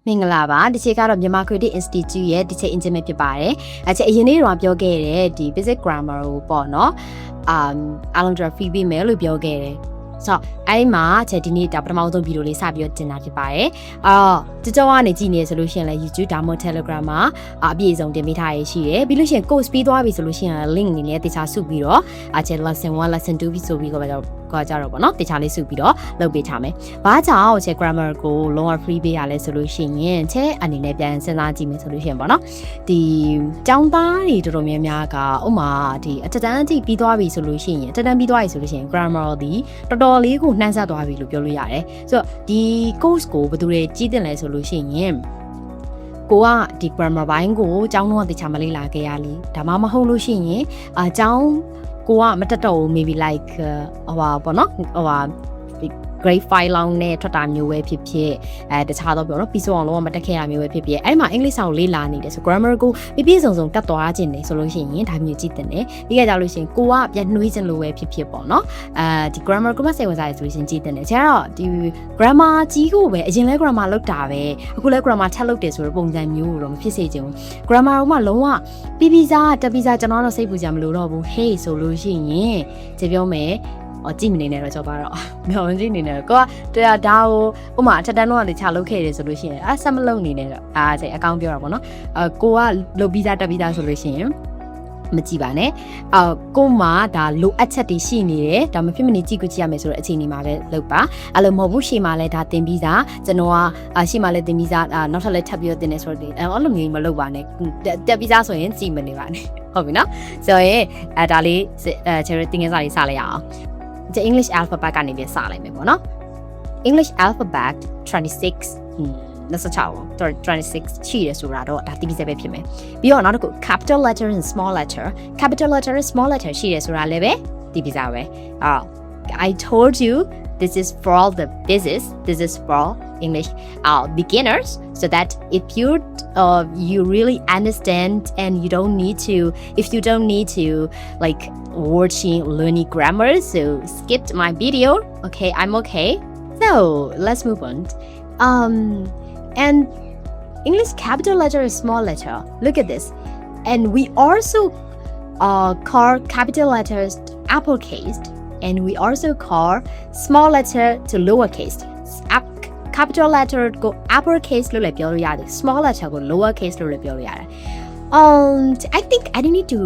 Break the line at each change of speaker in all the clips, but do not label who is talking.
မင်္ဂလာပါဒီချိန်ကတော့မြန်မာ Creative Institute ရဲ့ဒီချိန် engine ဖြစ်ပါတယ်အချိန်အရင်နေ့တော့ပြောခဲ့တဲ့ဒီ basic grammar ကိုပေါ့နော်အားလုံးတော့ free ပေးမယ်လို့ပြောခဲ့တယ်ဆိုတော့အဲ့မှာချက်ဒီနေ့ပထမဆုံးဗီဒီယိုလေးစပြီးတော့တင်တာဖြစ်ပါတယ်ကြောကြောကနေကြည့်နေဆိုလို့ရှိရင်လည်း YouTube ဒါမှမဟုတ် Telegram မှာအပြည့်အစုံတင်ပေးထားရရှိတယ်ပြီးလို့ရှိရင် course ပြီးသွားပြီဆိုလို့ရှိရင် link နေနဲ့တခြားစုပြီးတော့ချက် lesson 1 lesson 2ပြီးဆိုပြီးတော့ကြတော့ပေါ့နော်တခြားလေးစုပြီးတော့လုပ်ပေးထားမယ်ဘာကြောင့်ချက် grammar ကိုလုံးဝ free ပေးရလဲဆိုလို့ရှိရင်ချက်အနေနဲ့ပြန်စဉ်းစားကြည့်မယ်ဆိုလို့ရှိရင်ပေါ့နော်ဒီကျောင်းသားတွေတော်တော်များများကဥမာဒီအတက်တန်းအထိပြီးသွားပြီဆိုလို့ရှိရင်အတက်တန်းပြီးသွားပြီဆိုလို့ရှိရင် grammar ဒီတော်တော်လေးကိုနှမ်းဆက်သွားပြီလို့ပြောလို့ရတယ်ဆိုတော့ဒီ course ကိုဘယ်သူတွေကြီးတင်လဲဆိုလို့ရှိရင်ကိုကဒီ grammar ဘိုင်းကိုကျောင်းတော့တခြားမလေးလာခဲ့ရလေဒါမှမဟုတ်လို့ရှိရင်ကျောင်းကိုကမတက်တော့ maybe like ဟိုပါပေါ့နော်ဟိုပါ grade 5 လောက်နဲ့ထွက်တာမျိုးပဲဖြစ်ဖြစ်တခြားတော့ပြောတော့ပြီးဆုံးအောင်လုံးဝမတက်ခဲ့ရမျိုးပဲဖြစ်ဖြစ်အဲ့မှာအင်္ဂလိပ်စာကိုလေ့လာနေတယ်ဆို grammar ကိုပြည့်စုံစုံတက်သွားခြင်းနေဆိုလို့ရှိရင်ဒါမျိုးကြည့်တင်တယ်ပြီးကြလို့ရှိရင်ကိုကပြန်နှွေးခြင်းလိုပဲဖြစ်ဖြစ်ပေါ့နော်ဒီ grammar ကိုမစိတ်ဝင်စားရဆိုလို့ရှိရင်ကြည့်တင်တယ်ကျတော့ဒီ grammar ကြီးကိုပဲအရင်လဲ grammar လောက်တာပဲအခုလဲ grammar ထပ်လုပ်တယ်ဆိုတော့ပုံစံမျိုးတော့မဖြစ်စေချင်ဘူး grammar ကလုံးဝပြီးစားတက်ပြီးစားကျွန်တော်တော့စိတ်ပူကြမလို့တော့ဘူး hey ဆိုလို့ရှိရင်ကြပြောမယ်ကြည့်မနေနဲ့တော့ကြောက်ပါတော့မျောကြည့်နေနဲ့ကိုကတရားဒါကိုဥမာအထက်တန်းတော့လေချလုပ်ခဲ့တယ်ဆိုလို့ရှိရင်ဆက်မလုပ်နေနဲ့တော့စိတ်အကောင်းပြောတာပေါ့နော်ကိုကလုပ်ပြီးသားတက်ပြီးသားဆိုလို့ရှိရင်မကြည့်ပါနဲ့ကိုမှဒါလိုအပ်ချက်တွေရှိနေတယ်ဒါမှဖြစ်မနေကြည့်ကြည့်ရမယ်ဆိုတော့အခြေအနေမှာပဲလုပ်ပါအဲ့လိုမဟုတ်ဘူးရှေ့မှာလဲဒါတင်ပြီးသားကျွန်တော်ကရှေ့မှာလဲတင်ပြီးသားနောက်ထပ်လဲထပ်ပြီးတော့တင်နေဆိုတော့အဲ့လိုမျိုးမလုပ်ပါနဲ့တက်ပြီးသားဆိုရင်ကြည့်မနေပါနဲ့ဟုတ်ပြီနော်ဆိုရင်ဒါလေးကျတော့တင်ငယ်စာလေးစလိုက်ရအောင်ဒီ English alphabet ကနေပြန်စလိုက်မယ်ပေါ့နော် English alphabet 26ရှိတယ်ဆိုတာတော့ဒါတိတိကျကျပဲဖြစ်မယ်ပြီးတော့နောက်တစ်ခု capital letter and small letter capital letter and small letter ရှိတယ်ဆိုတာလည်းပဲတိတိကျပဲI told you this is for all the business this is for English beginners so that if you really understand and you don't need to like watching learning grammar so skip my video okay I'm okay so let's move on and English capital letter is small letter look at this and we also call capital letters uppercase and we also call small letter to lowercase capital letter ကို uppercase လို့လည်းပြောလို့ရတယ် small letter ကို lowercase လို့လည်းပြောလို့ရတယ်I think I don't need to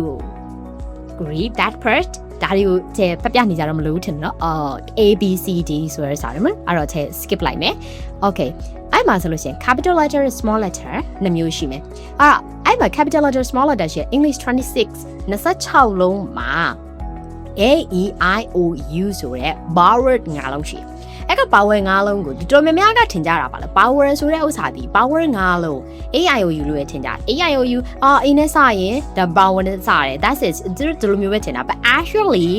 read that part ဒါတွေကိုဖတ်ပြနေကြတော့မလို့ထင်နော်A B C D ဆိုရစားတယ်မလားအဲ့တော့skip လိုက်မယ် okay အဲ့မှာဆိုလို့ရှိရင် capital letter small letter နှစ်မျိုးရှိမယ်အဲ့မှာ capital letter small letter ရှိ English 26လုံးမှာ A E I O U ဆိုတဲ့ vowel 5လုံးရှိအဲ့က power 5လုံးကိုတော်များများကထင်ကြတာပါလေ power ဆိုတဲ့ဥစ္စာဒီ power 5လုံး A I O U လို့ပဲထင်ကြတယ် A I O U အိမ်နဲ့စရင် the power နဲ့စတယ် that's it ဒီလိုမျိုးပဲထင်တာ but actually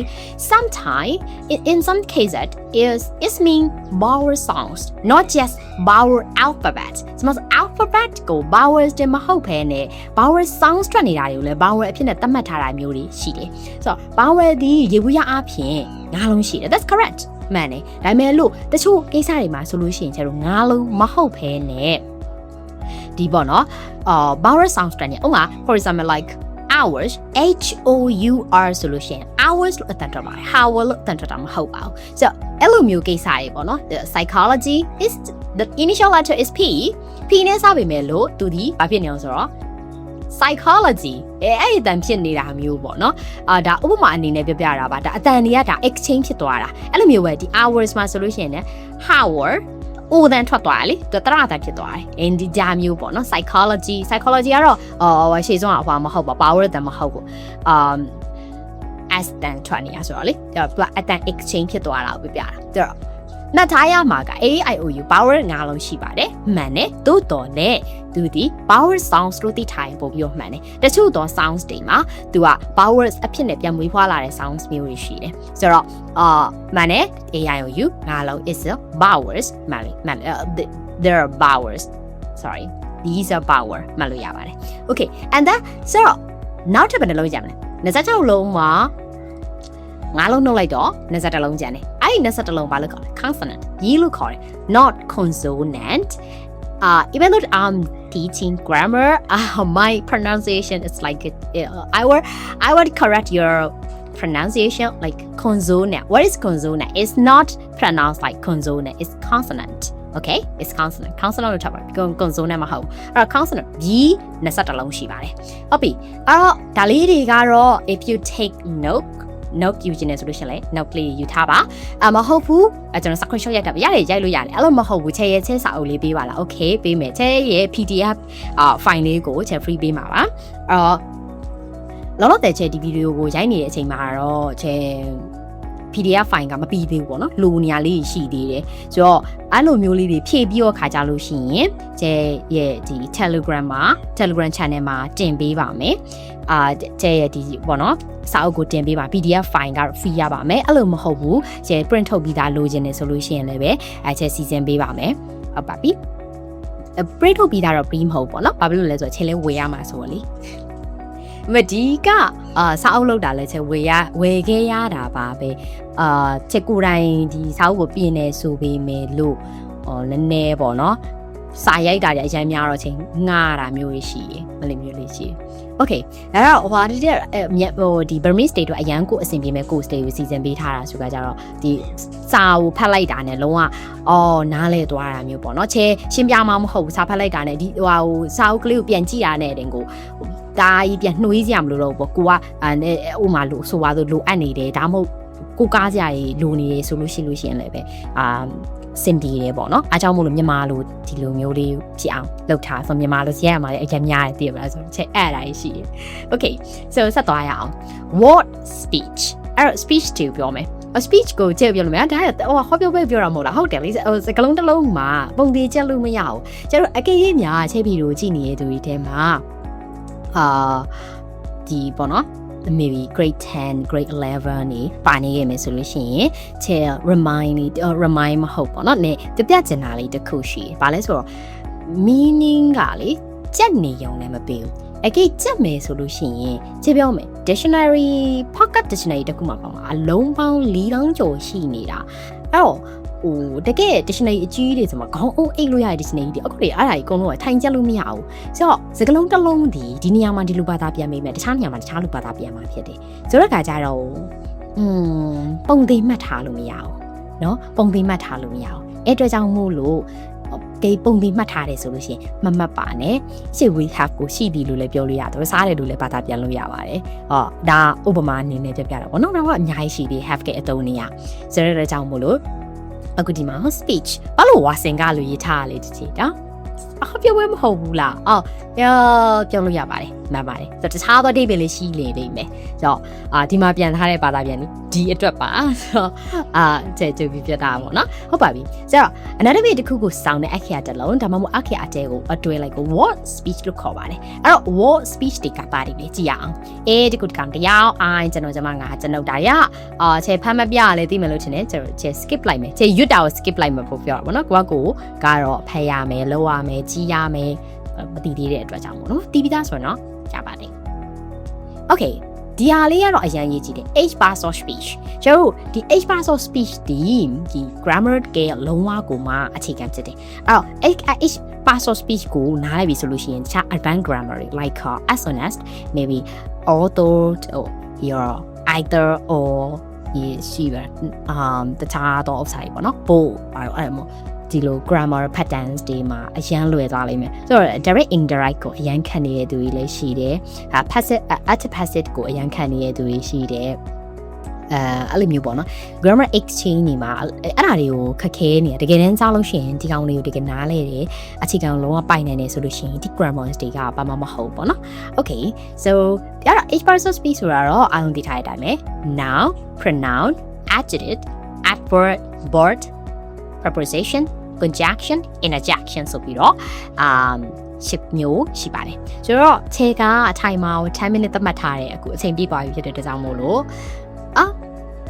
sometimes in some cases it mean vowel sounds not just vowel alphabet စမ alphabet ကို vowels တမဟုတ်ဘဲနဲ့ vowel sounds ထွက်နေတာတွေကိုလည်း vowel အဖြစ်နဲ့သတ်မှတ်ထားတာမျိုးတွေရှိတယ်ဆိုတော့ vowel ဒီရေဘူးရအဖြစ်5လုံးရှိတယ် that's correctမှန်တယ်ဒါပေမဲ့လို့တချို့ကိစ္စတွေမှာဆိုလို့ရှိရင်ကျတော့5လုံးမဟုတ်ဘဲနဲ့ဒီပေါ့နော်vowel sounds တွေနဲ့ဥပမာ for example like hours H O U R ဆိုလို့ရှိရင် hours လို့အတန်ထွက်ပါတယ် hour လို့အတန်ထွက်တာမဟုတ်ပါဘူးဆိုတော့အဲ့လိုမျိုးကိစ္စတွေပေါ့နော် psychology is the initial letter is P နဲ့စပေမဲ့လို့သူဒီဘာဖြစ်နေအောင်ဆိုတော့ psychology အဲ့ဒီအတန်ဖြစ်နေတာမျိုးပေါ့နော်ဒါဥပမာအနေနဲ့ပြောပြတာပါဒါအတန်တွေကဒါ exchange ဖြစ်သွားတာအဲ့လိုမျိုးပဲဒီ hours မှာဆိုလို့ရှိရင်လည်း hour အိုတန်ထွက်သွားတယ်လေတရအတန်ဖြစ်သွားတယ်အင်ဒီဂျာမျိုးပေါ့နော် psychology ကတော့ရှေ့ဆုံးကမဟုတ်ပါ power တန်မဟုတ်ဘူးas တန်ထွက်နေတာဆိုတော့လေအတန် exchange ဖြစ်သွားတာကိုပြတာဒါနတ်ထားရမှာက AIOU power 5လုံးရှိပါတယ်မှန်တယ်သို့တော်နဲ့သူဒီ power sounds လို့သိထားရင်ပို့ပြီးမှန်တယ်တချို့သော sounds တွေမှာသူက powers အဖြစ်နဲ့ပြန်မွေးဖွားလာတဲ့ sounds မျိုးတွေရှိတယ်ဆိုတော့မှန်တယ် AIOU 5လုံး is vowels မှန်တယ် there are vowels sorry these are vowel မှန်လို့ရပါတယ် okay and then ဆိုတော့နောက်ထပ်ဘယ်နှလုံးကြမလဲ26လုံးမှာ5လုံးနှုတ်လိုက်တော့21လုံးကျန်တယ်အဲ့ဒီ21လုံးဘာလို့ခေါ်လဲ consonant ရေးလို့ခေါ်တယ် not consonant even though I'm teaching grammar, my pronunciation is like I would correct your pronunciation like consonant. What is consonant? It's not pronounced like consonant. It's consonant. Okay? It's consonant. Consonant လို့ထားပါ consonant မဟုတ်အဲ့တော့ consonant B 20လုံးရှိပါတယ်ဟုတ်ပြီအဲ့တော့ဒါလေးတွေကတော့ if you take note ယူခြင်းနဲ့ဆိုလို့ရှိရင်လည်း note လေးယူထားပါမဟုတ်ဘူးကျွန်တော် screenshot ရိုက်တာပြရတယ်ရိုက်လို့ရတယ်အဲ့လိုမဟုတ်ဘူးချဲရဲချဲစာအုပ်လေးပေးပါလား okay ပေးမယ်ချဲရဲ PDF file လေးကိုချဲ free ပေးမှာပါအဲ့တော့လောလောဆယ်ချဲဒီဗီဒီယိုကိုရိုက်နေတဲ့အချိန်မှာတော့ချဲPDF file ကမပြီးသေးဘူးပေါ့နော်လိုနေရာလေးရှိသေးတယ်ဆိုတော့အဲ့လိုမျိုးလေးတွေဖြည့်ပြီးတော့ခါကြလို့ရှိရင်ကျဲရဲ့ဒီ Telegram channel မှာတင်ပေးပါမယ်ကျဲရဲ့ဒီပေါ့နော်စာအုပ်ကိုတင်ပေးပါ PDF file က free ရပါမယ်အဲ့လိုမဟုတ်ဘူးကျဲ print ထုတ်ပြီးသားလိုချင်တယ်ဆိုလို့ရှိရင်လည်းပဲကျဲစီစဉ်ပေးပါမယ်ဟုတ်ပါပြီ print ထုတ်ပြီးသားတော့ free မဟုတ်ပေါ့နော်ဘာဖြစ်လို့လဲဆိုတော့ချင်းလေးဝေရမှာဆိုတော့လေမဒီကစာအုပ်လောက်တာလဲချက်ဝေခဲ့ရတာပါပဲချက်ကိုယ်တိုင်ဒီစာအုပ်ကိုပြင်နေဆိုပေးမယ်လို့နည်းနည်းပေါ့နော်စာရိုက်တာကြီးအရင်များတော့ချင်းငားတာမျိုးရှိရယ်မလေးမျိုးလေးရှိရယ် Okay အဲ့တော့ဟိုဒီဒီ Burmese state တို့အရန်ကိုအဆင်ပြေမဲ့ course တွေကိုစီစဉ်ပေးထားတာဆိုကြကြတော့ဒီစာကိုဖတ်လိုက်တာနဲ့လုံးဝနားလဲသွားတာမျိုးပေါ့နော်ချဲရှင်းပြမှာမဟုတ်ဘူးစာဖတ်လိုက်တာနဲ့ဒီဟိုစာအုပ်ကလေးကိုပြန်ကြည့်ရတဲ့တင်ကိုဒါကြီးပြန်နှွေးစရာမလိုတော့ဘူးပေါ့ကိုကဥမာလို့ဆိုပါဆိုလိုအပ်နေတယ်ဒါမှမဟုတ်ကိုကားစရာကြီးလိုနေတယ်ဆိုလို့ရှိရင်လည်းပဲစင်တီတယ်ပေါ့နော်အားကြောင့်မို့လို့မြန်မာလိုဒီလိုမျိုးလေးဖြစ်အောင်လုပ်ထားဆိုမြန်မာလိုရက်ရမှာလည်းအရင်များတယ်သိရမလားဆိုချက်အဲ့ဒါရှိတယ် Okay so ဆက်သွားရအောင် what speech အဲ့ speech တူပြောမယ်speech ကိုကြည့်ပြောလို့မရဒါဟောပြောပဲပြောတာမဟုတ်လားဟုတ်တယ်လေစကလုံးတစ်လုံးမှာပုံသေးချက်လို့မရဘူးကျတော့အကေးကြီးများချက်ပြီးတော့ကြည့်နေတဲ့သူတွေထဲမှာဒီပေါ့နော်maybe grade 10 grade 11နေပါနေခဲ့မယ်ဆိုလို့ရှိရင်ချဲ remind မဟုတ်ပေါ့နော်နည်းပြပြချင်တာလေးတစ်ခုရှိတယ်။ဘာလဲဆိုတော့ meaning ကလေကြက်နေုံနဲ့မပေးဘူး။အကေကြက်မယ်ဆိုလို့ရှိရင်ချဲပြောမယ် dictionary pocket dictionary တခုမှပေါ့အလုံးပေါင်း4000ကျော်ရှိနေတာ။အဲ့တော့တကယ် dictionary အကြီးတွေဆိုမှခေါင်းအုပ်အိတ်လို့ရတဲ့ dictionary တွေအခုတွေအဲ့ဒါကြီးအကုန်လုံးကထိုင်ချက်လို့မရဘူးဆိုတော့စကလုံးတစ်လုံးဒီနေရာမှာဒီလိုဘာသာပြန်ပေးမယ်တခြားနေရာမှာတခြားလိုဘာသာပြန်မှာဖြစ်တယ်ဆိုတော့ကကြတော့ပုံသေးမှတ်ထားလို့မရဘူးเนาะပုံသေးမှတ်ထားလို့မရဘူးအဲ့အတွက်ကြောင့်မို့လို့ကေပုံသေးမှတ်ထားတယ်ဆိုလို့ရှိရင်မမှတ်ပါနဲ့ရှေ့ we have ကိုရှိသည်လို့လည်းပြောလို့ရတယ်စားတယ်လို့လည်းဘာသာပြန်လို့ရပါတယ်ဒါဥပမာအနေနဲ့ပြပြတာပေါ့နော်တော့အများကြီးရှိသေး have ကအသုံးနေရဆိုတော့အတွက်ကြောင့်မို့လို့အခုဒီမှာ speech ဘာလို့ဝါစင်ကလို့ရေးထားရလဲဒီတာပြောပွဲမဟုတ်ဘူးလားပြောလို့ရပါတယ်မှန်ပါတယ်ဆိုတော့တခြားသောအဓိပ္ပာယ်လေးရှိလေနေမယ်ဆိုတော့ဒီမှာပြန်ထားတဲ့ဘာသာပြန်ဒီအတွက်ပါဆိုတော့ကျဲပြီးပြတာပေါ့နော်ဟုတ်ပါပြီဆိုတော့ another way တစ်ခုကိုစောင်းတဲ့အခရာတစ်လုံးဒါမှမဟုတ်အခရာအတဲကိုအတွဲလိုက်ကို what speech လို့ခေါ်ပါတယ်အဲ့တော့ what speech တွေကပါတယ်လေကြည့်ရအောင်ဒီခုတစ်ခါတရားအောင်ကျွန်တော်ငါကျွန်ုပ်ဒါရချဲဖမ်းမပြရလဲသိမယ်လို့ထင်တယ်ကျွန်တော်ချဲ skip လိုက်မယ်ချဲရွတ်တာကို skip လိုက်မှာပို့ပြောတာပေါ့နော်ကိုကတော့ဖယ်ရမယ်လောက်ရမယ်ကြီးရမယ်မတည်သေးတဲ့အတွက်ကြောင့်ပေါ့နော်တီးပြီးသားဆိုတော့ကြပါတယ် Okay ဒီဟာလေးကတော့အရင်ရေးကြည့်တယ် H parts of speech ကျွန်တော်ဒီ H parts of speech ဒီ grammar ကလုံးဝကိုမှအခြေခံဖြစ်တယ်အဲ့တော့ H parts of speech ကိုနားလိုက်ပြီဆိုလို့ရှိရင်တခြား advanced grammar like as soon as maybe although or your either or ရှိပါတခြားတော့ outside ပေါ့နော်ပို့အဲ့လိုဒီလို grammar patterns တွေမှာအရန်လွယ်သွားလိမ့်မယ်ဆိုတော့ direct indirect ကိုအရန်ခံနေတဲ့သူတွေလည်းရှိတယ် passive active passive ကိုအရန်ခံနေတဲ့သူတွေရှိတယ်အဲ့လိုမျိုးပေါ့နော် grammar exchange တွေမှာအဲ့ဒါတွေကိုခက်ခဲနေတယ်တကယ်တမ်းကြားလို့ရှိရင်ဒီကောင်လေးကိုတကယ်နားလဲတယ်အခြေခံလုံးဝပိုင်နိုင်တယ်ဆိုလို့ရှိရင်ဒီ grammar တွေကဘာမှမဟုတ်ပေါ့နော် Okay so အဲ့ဒါ H parts of speech ဆိုတာတော့အားလုံးသိထားတဲ့အတိုင်းပဲ noun pronoun adjective adverb verb preposition conjunction interjection ဆိုပြီးတော့10မျိုးရှိပါတယ်ဆိုတော့ခြေကအထိုင်မှာ10 minute သတ်မှတ်ထားတယ်အခုအချိန်ပြည့်သွားပြီဖြစ်တဲ့အတွက်ကြောင့်မို့လို့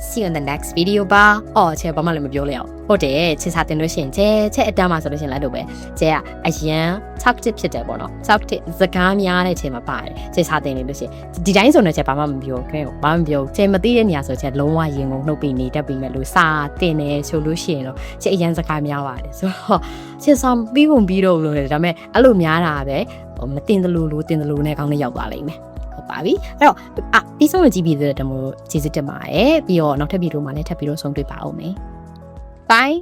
see you in the next video ပါအော်ချဲဘာမှလည်းမပြောလဲအောင်ဟုတ်တယ်ချစ်စာတင်လို့ရှိရင်ချဲအတန်းမှာဆိုလို့ရှိရင်လည်းတော့ပဲချဲကအရန် talkative ဖြစ်တယ်ပေါ့နော် talkative စကားများတဲ့အချိန်မှာပါတယ်ချဲစာတင်နေလို့ရှိရင်ဒီတိုင်းဆိုတော့ချဲဘာမှမပြောခဲဘာမှမပြောချဲမသိတဲ့နေရာဆိုချဲလုံးဝရင်ကုန်နှုတ်ပြီးနေတတ်ပြီးမဲ့လို့စာတင်နေဆိုလို့ရှိရင်တော့ချဲအရန်စကားများပါတယ်ဆိုတော့ချဲဆောင်ပြီးပုံပြီးတော့လို့ဒါပေမဲ့အဲ့လိုများတာပဲမတင်တယ်လို့တင်တယ်လို့နဲ့ကောင်းနေရောက်သွားလိမ့်မယ်ဟုတ်ပါပြီအဲ့တော့ပြီးဆုံးကြည့်ပြီးတဲ့တမို့ကျေးဇူးတင်ပါတယ်ပြီးတော့နောက်ထပ်ဗီဒီယိုမှာလည်းထပ်ပြီးတော့ဆုံးတွေ့ပါအောင်မယ် Bye